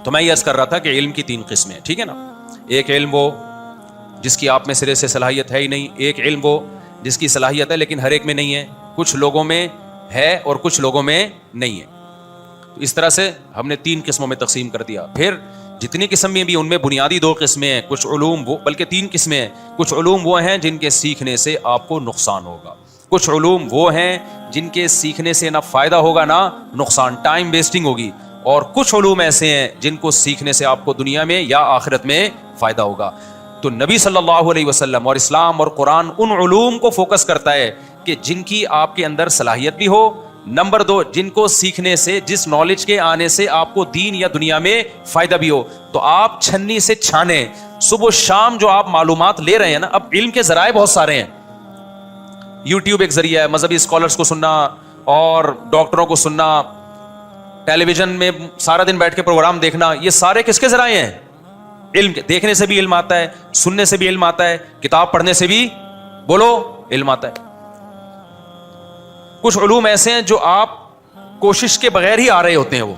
تو میں یہ عرض کر رہا تھا کہ علم کی 3 قسمیں ہیں، ٹھیک ہے نا. ایک علم وہ جس کی آپ میں سرے سے صلاحیت ہے ہی نہیں. ایک علم وہ جس کی صلاحیت ہے لیکن ہر ایک میں نہیں ہے، کچھ لوگوں میں ہے اور کچھ لوگوں میں نہیں ہے. تو اس طرح سے ہم نے 3 قسموں میں تقسیم کر دیا. پھر جتنی قسم میں بھی ان میں بنیادی 2 قسمیں ہیں. کچھ علوم وہ، بلکہ 3 قسمیں ہیں. کچھ علوم وہ ہیں جن کے سیکھنے سے آپ کو نقصان ہوگا. کچھ علوم وہ ہیں جن کے سیکھنے سے نہ فائدہ ہوگا نہ نقصان، ٹائم ویسٹنگ ہوگی. اور کچھ علوم ایسے ہیں جن کو سیکھنے سے آپ کو دنیا میں یا آخرت میں فائدہ ہوگا. تو نبی صلی اللہ علیہ وسلم اور اسلام اور قرآن ان علوم کو فوکس کرتا ہے کہ جن کی آپ کے اندر صلاحیت بھی ہو. نمبر 2، جن کو سیکھنے سے، جس نالج کے آنے سے آپ کو دین یا دنیا میں فائدہ بھی ہو. تو آپ چھنی سے چھانے صبح و شام جو آپ معلومات لے رہے ہیں نا. اب علم کے ذرائع بہت سارے ہیں. یوٹیوب ایک ذریعہ ہے، مذہبی اسکالرس کو سننا اور ڈاکٹروں کو سننا، ٹیلی ویژن میں سارا دن بیٹھ کے پروگرام دیکھنا، یہ سارے کس کے ذرائع ہیں؟ علم کے. دیکھنے سے بھی علم آتا ہے، سننے سے بھی علم آتا ہے، کتاب پڑھنے سے بھی بولو علم آتا ہے. کچھ علوم ایسے ہیں جو آپ کوشش کے بغیر ہی آ رہے ہوتے ہیں. وہ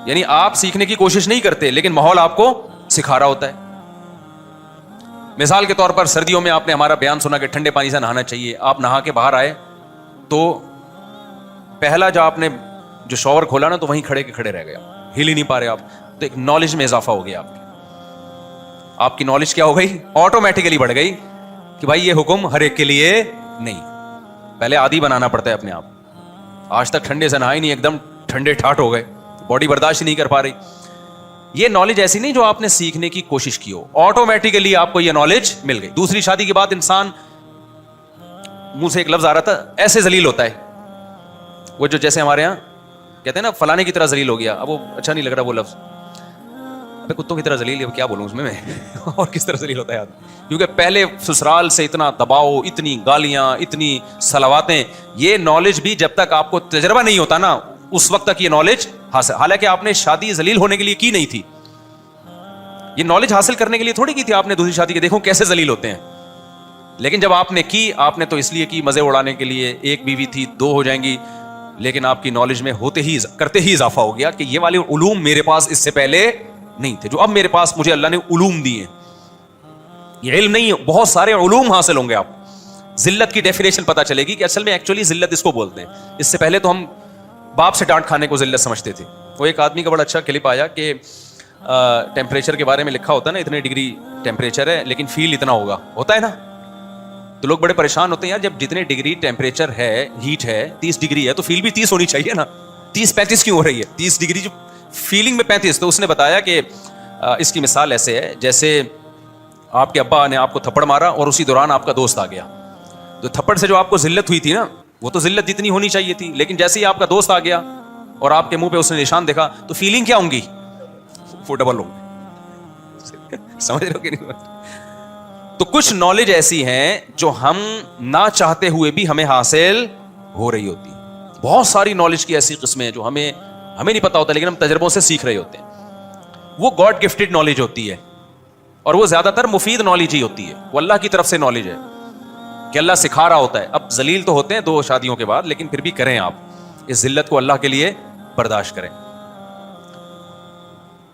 یعنی آپ سیکھنے کی کوشش نہیں کرتے لیکن ماحول آپ کو سکھا رہا ہوتا ہے. مثال کے طور پر سردیوں میں آپ نے ہمارا بیان سنا کہ ٹھنڈے پانی سے نہانا چاہیے. آپ نہا کے باہر آئے تو پہلا جو آپ نے جو شاور کھولا نا تو وہیں کھڑے کے کھڑے رہ گئے، ہل ہی نہیں پا رہے آپ. تو ایک نالج میں اضافہ ہو گیا. آپ کی نالج کیا ہو گئی؟ آٹومیٹیکلی بڑھ گئی کہ بھائی یہ حکم ہر ایک کے لیے نہیں. پہلے عادی بنانا پڑتا ہے اپنے آپ. آج تک ٹھنڈے سے نہائی نہیں، ایک دم ٹھنڈے ٹھاٹ ہو گئے، باڈی برداشت نہیں کر پا رہی. یہ نالج ایسی نہیں جو آپ نے سیکھنے کی کوشش کی ہو، آٹومیٹیکلی آپ کو یہ نالج مل گئی. دوسری شادی کے بعد انسان، منہ سے ایک لفظ آ رہا تھا، ایسے ذلیل ہوتا ہے. وہ جو جیسے ہمارے یہاں کہتے ہیں نا فلانے کی طرح ذلیل ہو گیا. اب وہ اچھا نہیں لگ رہا وہ لفظ. ابے کتوں کی طرح ذلیل ہے، کیا بولوں اس میں اور کس طرح ذلیل ہوتا ہے آدمی. کیونکہ پہلے سسرال سے اتنا دباؤ، اتنی گالیاں، اتنی صلواتیں، یہ نالج بھی جب تک آپ کو تجربہ نہیں ہوتا نا اس وقت تک یہ نالج حاصل. حالانکہ آپ نے شادی ذلیل ہونے کے لیے کی نہیں تھی، یہ نالج حاصل کرنے کے لیے تھوڑی کی تھی آپ نے دوسری شادی کے. دیکھو کیسے ذلیل ہوتے ہیں. لیکن جب آپ نے کی، آپ نے تو اس لیے کی مزے اڑانے کے لیے. ایک بیوی تھی، 2 ہو جائیں گی، لیکن آپ کی نالج میں ہوتے ہی کرتے ہی اضافہ ہو گیا کہ یہ والے علوم میرے پاس اس سے پہلے نہیں تھے جو اب میرے پاس مجھے اللہ نے علوم دیے. یہ علم نہیں ہے، بہت سارے علوم حاصل ہوں گے. آپ ذلت کی ڈیفینیشن پتہ چلے گی کہ اصل میں ایکچولی ذلت اس کو بولتے ہیں. اس سے پہلے تو ہم باپ سے ڈانٹ کھانے کو ذلت سمجھتے تھے. وہ ایک آدمی کا بڑا اچھا کلپ آیا کہ ٹیمپریچر کے بارے میں لکھا ہوتا ہے نا، اتنے ڈگری ٹیمپریچر ہے لیکن فیل اتنا ہوتا ہے نا. تو لوگ بڑے پریشان ہوتے ہیں، یار جب جتنے ڈگری ٹیمپریچر ہے، ہیٹ ہے 30 ڈگری ہے تو فیل بھی 30 ہونی چاہیے نا. 30-35 کیوں ہو رہی ہے؟ 30 ڈگری جو فیلنگ میں 35. تو اس نے بتایا کہ اس کی مثال ایسے ہے جیسے آپ کے ابا نے آپ کو تھپڑ مارا اور اسی دوران آپ کا دوست آ گیا. تو تھپڑ سے جو آپ کو ذلت ہوئی تھی نا، وہ تو ذلت جتنی ہونی چاہیے تھی، لیکن جیسے ہی آپ کا دوست آ گیا اور آپ کے منہ پہ اس نے نشان دیکھا تو فیلنگ کیا ہوں گی؟ وہ ڈبل ہوں گی. سمجھ رہے ہو کہ نہیں؟ تو کچھ نالج ایسی ہیں جو ہم نہ چاہتے ہوئے بھی ہمیں حاصل ہو رہی ہوتی. بہت ساری نالج کی ایسی قسمیں ہیں جو ہمیں نہیں پتا ہوتا لیکن ہم تجربوں سے سیکھ رہے ہوتے ہیں. وہ گاڈ گفٹڈ نالج ہوتی ہے اور وہ زیادہ تر مفید نالج ہی ہوتی ہے. وہ اللہ کی طرف سے نالج ہے کہ اللہ سکھا رہا ہوتا ہے. اب ذلیل تو ہوتے ہیں 2 شادیوں کے بعد، لیکن پھر بھی کریں آپ اس ذلت کو اللہ کے لیے برداشت کریں.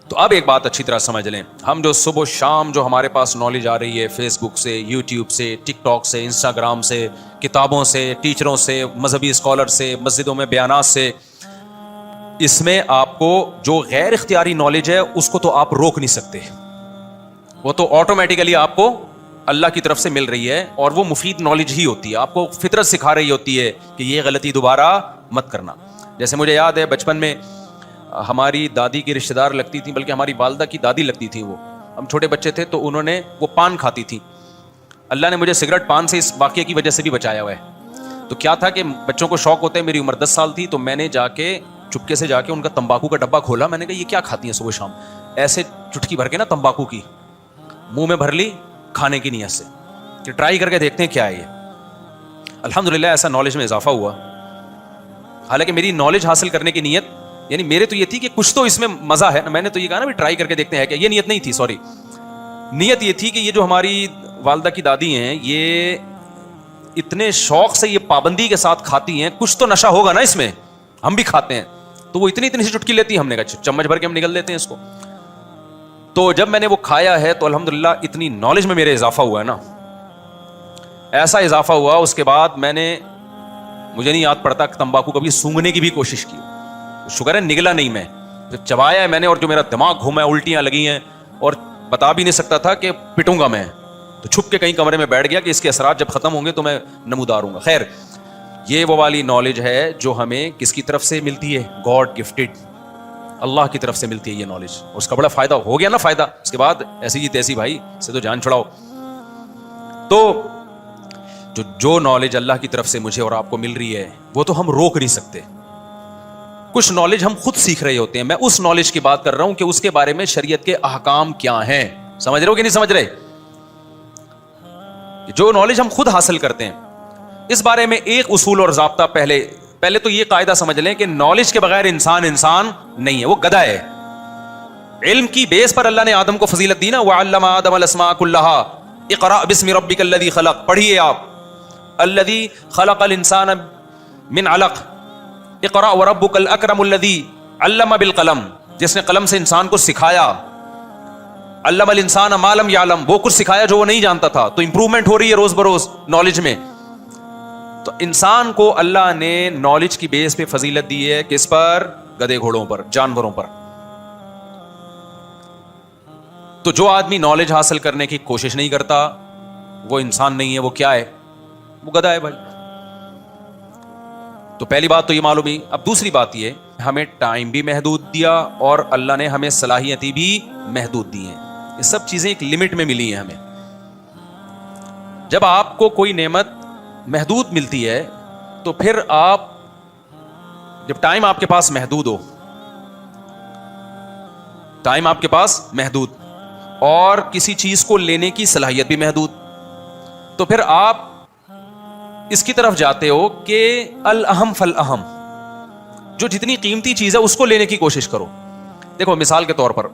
تو اب ایک بات اچھی طرح سمجھ لیں، ہم جو صبح و شام جو ہمارے پاس نالج آ رہی ہے فیس بک سے، یوٹیوب سے، ٹک ٹاک سے، انسٹاگرام سے، کتابوں سے، ٹیچروں سے، مذہبی اسکالر سے، مسجدوں میں بیانات سے، اس میں آپ کو جو غیر اختیاری نالج ہے اس کو تو آپ روک نہیں سکتے. وہ تو آٹومیٹیکلی آپ کو اللہ کی طرف سے مل رہی ہے اور وہ مفید نالج ہی ہوتی ہے. آپ کو فطرت سکھا رہی ہوتی ہے کہ یہ غلطی دوبارہ مت کرنا. جیسے مجھے یاد ہے بچپن میں ہماری دادی کی رشتہ دار لگتی تھی، بلکہ ہماری والدہ کی دادی لگتی تھی. وہ ہم چھوٹے بچے تھے تو انہوں نے وہ پان کھاتی تھی. اللہ نے مجھے سگریٹ پان سے اس واقعے کی وجہ سے بھی بچایا ہوا ہے. تو کیا تھا کہ بچوں کو شوق ہوتا ہے، میری عمر 10 سال تھی تو میں نے چپکے سے جا کے ان کا تمباکو کا ڈبہ کھولا. میں نے کہا یہ کیا کھاتی ہیں صبح شام؟ ایسے چٹکی بھر کے نا تمباکو کی منہ میں بھر لی کھانے کی نیت سے کہ ٹرائی کر کے دیکھتے ہیں کیا ہے یہ. الحمدللہ ایسا نالج میں اضافہ ہوا. حالانکہ میری نالج حاصل کرنے کی نیت یعنی میرے تو یہ تھی کہ کچھ تو اس میں مزہ ہے. میں نے تو یہ کہا نا بھی ٹرائی کر کے دیکھتے ہیں کیا. یہ نیت نہیں تھی، سوری. نیت یہ تھی کہ یہ جو ہماری والدہ کی دادی ہیں یہ اتنے شوق سے یہ پابندی کے ساتھ کھاتی ہیں، کچھ تو نشہ ہوگا نا اس میں، ہم بھی کھاتے ہیں تو وہ اتنی اتنی سی چٹکی لیتی ہے, ہم نے کہا چمچ بھر کے ہم نگل لیتے ہیں اس کو. تو جب میں نے وہ کھایا ہے تو الحمدللہ اتنی نالج میں میرے اضافہ ہوا ہے نا, ایسا اضافہ ہوا. اس کے بعد میں نے, مجھے نہیں یاد پڑتا تمباکو کبھی سونگھنے کی بھی کوشش کی, شکر ہے نگلا نہیں, میں جب چبایا ہے میں نے اور جو میرا دماغ گھوما ہے, الٹیاں لگی ہیں, اور بتا بھی نہیں سکتا تھا کہ پٹوں گا میں, تو چھپ کے کہیں کمرے میں بیٹھ گیا کہ اس کے اثرات جب ختم ہوں گے تو میں نمودار ہوں گا. خیر, یہ وہ والی نالج ہے جو ہمیں کس کی طرف سے ملتی ہے؟ گاڈ گفٹڈ, اللہ کی طرف سے ملتی ہے یہ نالج. اس کا بڑا فائدہ ہو گیا نا فائدہ, اس کے بعد ایسی جی تیسی بھائی سے تو جان چھڑاؤ. تو جو نالج اللہ کی طرف سے مجھے اور آپ کو مل رہی ہے وہ تو ہم روک نہیں سکتے. کچھ نالج ہم خود سیکھ رہے ہوتے ہیں. میں اس نالج کی بات کر رہا ہوں کہ اس کے بارے میں شریعت کے احکام کیا ہیں. سمجھ رہے ہو کہ نہیں سمجھ رہے؟ جو نالج ہم خود حاصل کرتے ہیں اس بارے میں ایک اصول اور ضابطہ پہلے تو یہ قاعدہ سمجھ لیں کہ نالج کے بغیر انسان نہیں ہے, وہ گدھا ہے. علم کی بیس پر اللہ نے آدم کو فضیلت دی نا, وَعَلَّمَ آدَمَ الْأَسْمَاءَ كُلَّهَا اقرأ بِاسْمِ رَبِّكَ الَّذِي خَلَقَ. پڑھیے آپ, الذي خلق الانسان من علق اقرأ وربك الاکرم الذي علم بالقلم, جس نے قلم سے انسان کو سکھایا. علم الانسان ما لم يعلم, وہ کچھ سکھایا جو وہ نہیں جانتا تھا. تو امپروومنٹ ہو رہی ہے روز بروز نالج میں. تو انسان کو اللہ نے نالج کی بیس پہ فضیلت دی ہے, کس پر؟ گدھے گھوڑوں پر, جانوروں پر. تو جو آدمی نالج حاصل کرنے کی کوشش نہیں کرتا وہ انسان نہیں ہے, وہ کیا ہے؟ وہ گدھا ہے بھائی. تو پہلی بات تو یہ معلوم ہی. اب دوسری بات یہ, ہمیں ٹائم بھی محدود دیا اور اللہ نے ہمیں صلاحیتیں بھی محدود دی ہیں. یہ سب چیزیں ایک لمٹ میں ملی ہیں ہمیں. جب آپ کو کوئی نعمت محدود ملتی ہے تو پھر آپ, جب ٹائم آپ کے پاس محدود ہو, ٹائم آپ کے پاس محدود اور کسی چیز کو لینے کی صلاحیت بھی محدود, تو پھر آپ اس کی طرف جاتے ہو کہ الاہم فالاہم, جو جتنی قیمتی چیز ہے اس کو لینے کی کوشش کرو. دیکھو مثال کے طور پر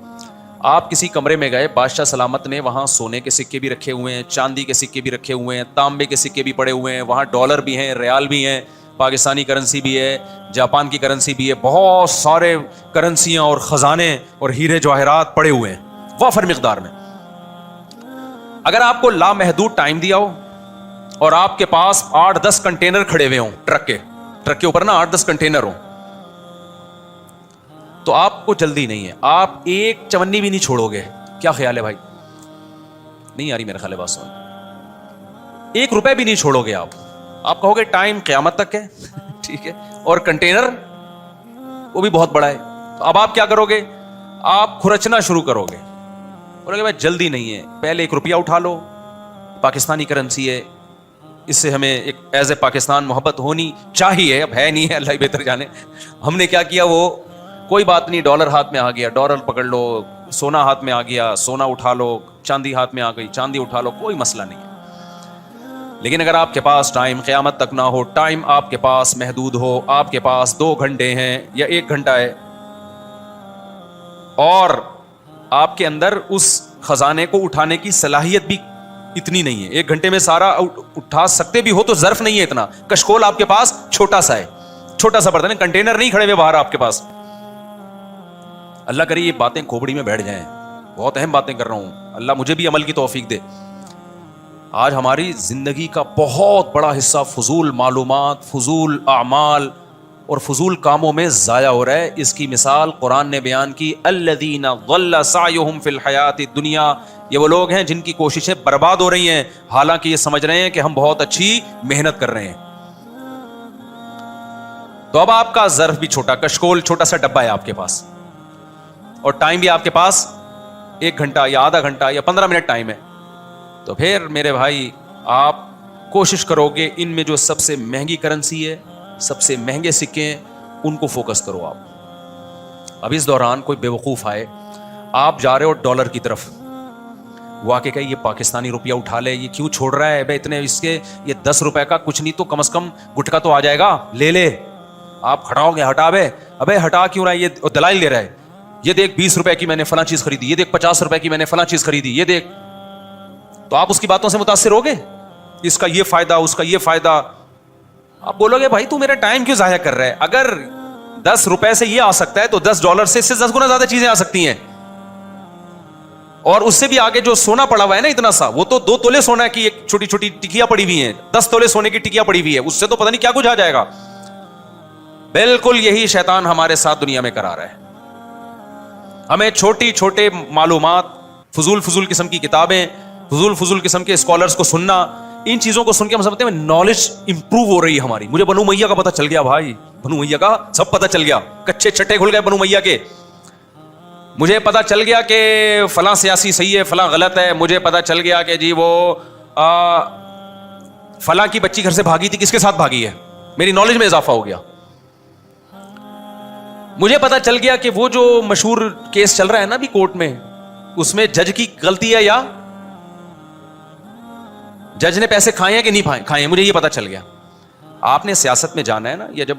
آپ کسی کمرے میں گئے, بادشاہ سلامت نے وہاں سونے کے سکے بھی رکھے ہوئے ہیں, چاندی کے سکے بھی رکھے ہوئے ہیں, تانبے کے سکے بھی پڑے ہوئے ہیں, وہاں ڈالر بھی ہیں, ریال بھی ہیں, پاکستانی کرنسی بھی ہے, جاپان کی کرنسی بھی ہے, بہت سارے کرنسیاں اور خزانے اور ہیرے جواہرات پڑے ہوئے ہیں وافر مقدار میں. اگر آپ کو لامحدود ٹائم دیا ہو اور آپ کے پاس 8-10 کنٹینر کھڑے ہوئے ہوں, ٹرک کے اوپر نا 8-10 کنٹینر ہوں, تو آپ کو جلدی نہیں ہے, آپ ایک چونی بھی نہیں چھوڑو گے. کیا خیال ہے بھائی؟ نہیں آ رہی میرا خیال ہے بات سن. 1 روپے بھی نہیں چھوڑو گے آپ کہو گے ٹائم قیامت تک ہے ٹھیک ہے, اور کنٹینر وہ بھی بہت بڑا ہے. تو اب آپ کیا کرو گے؟ آپ کھرچنا شروع کرو گے, بولو گے بھائی جلدی نہیں ہے, پہلے 1 روپیہ اٹھا لو, پاکستانی کرنسی ہے, اس سے ہمیں ایک ایز اے پاکستان محبت ہونی چاہیے. اب ہے نہیں ہے, اللہ ہی بہتر جانے. ہم نے کیا کیا, وہ کوئی بات نہیں, ڈالر ہاتھ میں آ گیا ڈالر پکڑ لو, سونا ہاتھ میں آ گیا سونا اٹھا لو, چاندی ہاتھ میں آ گئی چاندی اٹھا لو, کوئی مسئلہ نہیں ہے. لیکن اگر آپ کے پاس ٹائم قیامت تک نہ ہو, ٹائم آپ کے پاس محدود ہو, آپ کے پاس 2 گھنٹے ہیں یا 1 گھنٹہ ہے, اور آپ کے اندر اس خزانے کو اٹھانے کی صلاحیت بھی اتنی نہیں ہے, 1 گھنٹے میں سارا اٹھا سکتے بھی ہو تو ظرف نہیں ہے اتنا, کشکول آپ کے پاس چھوٹا سا ہے, چھوٹا سا برتن ہے, کنٹینر نہیں کھڑے ہوئے باہر آپ کے پاس. اللہ کرے یہ باتیں کھوپڑی میں بیٹھ جائیں, بہت اہم باتیں کر رہا ہوں, اللہ مجھے بھی عمل کی توفیق دے. آج ہماری زندگی کا بہت بڑا حصہ فضول معلومات, فضول اعمال اور فضول کاموں میں ضائع ہو رہا ہے. اس کی مثال قرآن نے بیان کی, الذین ضل سعیہم فی الحیات الدنیا, یہ وہ لوگ ہیں جن کی کوششیں برباد ہو رہی ہیں حالانکہ یہ سمجھ رہے ہیں کہ ہم بہت اچھی محنت کر رہے ہیں. تو اب آپ کا ظرف بھی چھوٹا, کشکول چھوٹا سا ڈبہ ہے آپ کے پاس, اور ٹائم بھی آپ کے پاس 1 گھنٹہ یا آدھا گھنٹہ یا 15 منٹ ٹائم ہے. تو پھر میرے بھائی آپ کوشش کرو گے ان میں جو سب سے مہنگی کرنسی ہے, سب سے مہنگے سکے ہیں, ان کو فوکس کرو آپ. اب اس دوران کوئی بیوقوف آئے, آپ جا رہے ہو ڈالر کی طرف, وہ آ کے کہے یہ پاکستانی روپیہ اٹھا لے, یہ کیوں چھوڑ رہا ہے بھائی اتنے, اس کے یہ 10 روپے کا کچھ نہیں تو کم از کم گٹکا تو آ جائے گا, لے لے. آپ ہٹاؤ گے, ہٹا بے, ابے ہٹا کیوں رہا ہے, یہ دلائل دے رہا ہے, یہ دیکھ 20 روپے کی میں نے فلاں چیز خریدی, یہ دیکھ 50 روپے کی میں نے فلاں چیز خریدی, یہ دیکھ. تو آپ اس کی باتوں سے متاثر ہوگے, اس کا یہ فائدہ اس کا یہ فائدہ. آپ بولو گے بھائی تو میرا ٹائم کیوں ضائع کر رہا ہے, اگر 10 روپے سے یہ آ سکتا ہے تو $10 سے اس سے 10 گنا زیادہ چیزیں آ سکتی ہیں. اور اس سے بھی آگے جو سونا پڑا ہوا ہے نا اتنا سا, وہ تو 2 تولے سونا کی ایک چھوٹی چھوٹی ٹکیاں پڑی ہوئی ہیں, 10 تولے سونے کی ٹکیاں پڑی ہوئی ہے, اس سے تو پتہ نہیں کیا کچھ آ جائے گا. بالکل یہی شیطان ہمارے ساتھ دنیا میں کرا رہا ہے. ہمیں چھوٹی چھوٹے معلومات, فضول قسم کی کتابیں, فضول قسم کے اسکالرز کو سننا, ان چیزوں کو سن کے ہم سمجھتے ہیں نالج امپروو ہو رہی ہے ہماری. مجھے بنو میاں کا پتہ چل گیا بھائی, بنو میاں کا سب پتہ چل گیا, کچے چھٹے کھل گئے بنو میاں کے. مجھے پتا چل گیا کہ فلاں سیاسی صحیح ہے, فلاں غلط ہے. مجھے پتا چل گیا کہ جی وہ فلاں کی بچی گھر سے بھاگی تھی, کس کے ساتھ بھاگی ہے. میری نالج میں اضافہ ہو گیا. مجھے پتا چل گیا کہ وہ جو مشہور کیس چل رہا ہے نا ابھی کورٹ میں, اس میں جج کی غلطی ہے یا جج نے پیسے کھائے ہیں کہ نہیں کھائے ہیں. مجھے یہ پتا چل گیا. آپ نے سیاست میں جانا ہے نا, یا جب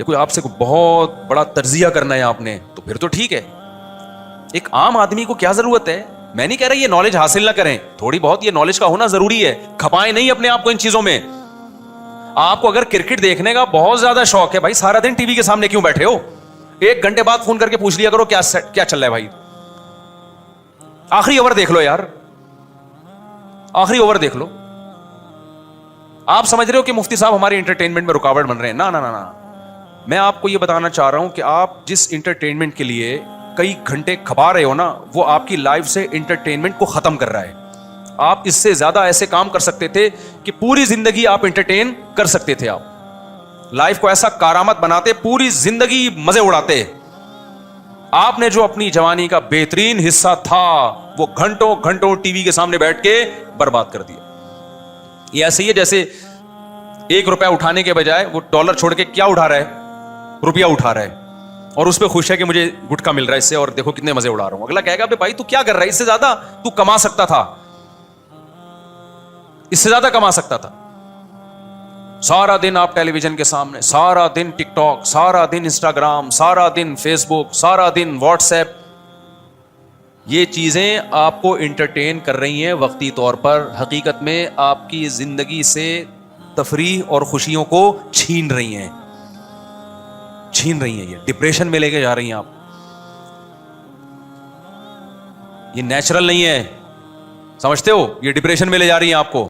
کوئی آپ سے کوئی بہت بڑا تجزیہ کرنا ہے آپ نے, تو پھر تو ٹھیک ہے. ایک عام آدمی کو کیا ضرورت ہے, میں نہیں کہہ رہا یہ نالج حاصل نہ کریں, تھوڑی بہت یہ نالج کا ہونا ضروری ہے. کھپائیں نہیں اپنے آپ کو ان چیزوں میں. آپ کو اگر کرکٹ دیکھنے کا بہت زیادہ شوق ہے, بھائی سارا دن ٹی وی کے سامنے کیوں بیٹھے ہو, 1 گھنٹے بعد فون کر کے پوچھ لیا کرو کیا چل رہا ہے بھائی, آخری اوور دیکھ لو یار, آخری اوور دیکھ لو. آپ سمجھ رہے ہو کہ مفتی صاحب ہماری انٹرٹینمنٹ میں رکاوٹ بن رہے ہیں؟ نہ. میں آپ کو یہ بتانا چاہ رہا ہوں کہ آپ جس انٹرٹینمنٹ کے لیے کئی گھنٹے کھپا رہے ہو نا, وہ آپ کی لائف سے انٹرٹینمنٹ کو ختم کر رہا ہے. آپ اس سے زیادہ ایسے کام کر سکتے تھے کہ پوری زندگی آپ انٹرٹین کر سکتے تھے. آپ لائف کو ایسا کارآمد بناتے, پوری زندگی مزے اڑاتے. آپ نے جو اپنی جوانی کا بہترین حصہ تھا وہ گھنٹوں گھنٹوں ٹی وی کے سامنے بیٹھ کے برباد کر دیا. یہ ایسے ہی ہے جیسے 1 روپیہ اٹھانے کے بجائے وہ ڈالر چھوڑ کے کیا اٹھا رہا ہے, روپیہ اٹھا رہا ہے, اور اس پہ خوش ہے کہ مجھے گٹکا مل رہا ہے اس سے, اور دیکھو کتنے مزے اڑا رہا ہوں. اگلا کہے گا بھائی تو کیا کر رہا ہے, اس سے زیادہ تو کما سکتا تھا, اس سے زیادہ کما سکتا تھا. سارا دن آپ ٹیلی ویژن کے سامنے, سارا دن ٹک ٹاک, سارا دن انسٹاگرام, سارا دن فیس بک, سارا دن واٹس ایپ. یہ چیزیں آپ کو انٹرٹین کر رہی ہیں وقتی طور پر, حقیقت میں آپ کی زندگی سے تفریح اور خوشیوں کو چھین رہی ہیں. یہ ڈپریشن میں لے کے جا رہی ہیں آپ. یہ نیچرل نہیں ہے, سمجھتے ہو, یہ ڈپریشن میں لے جا رہی ہیں آپ کو.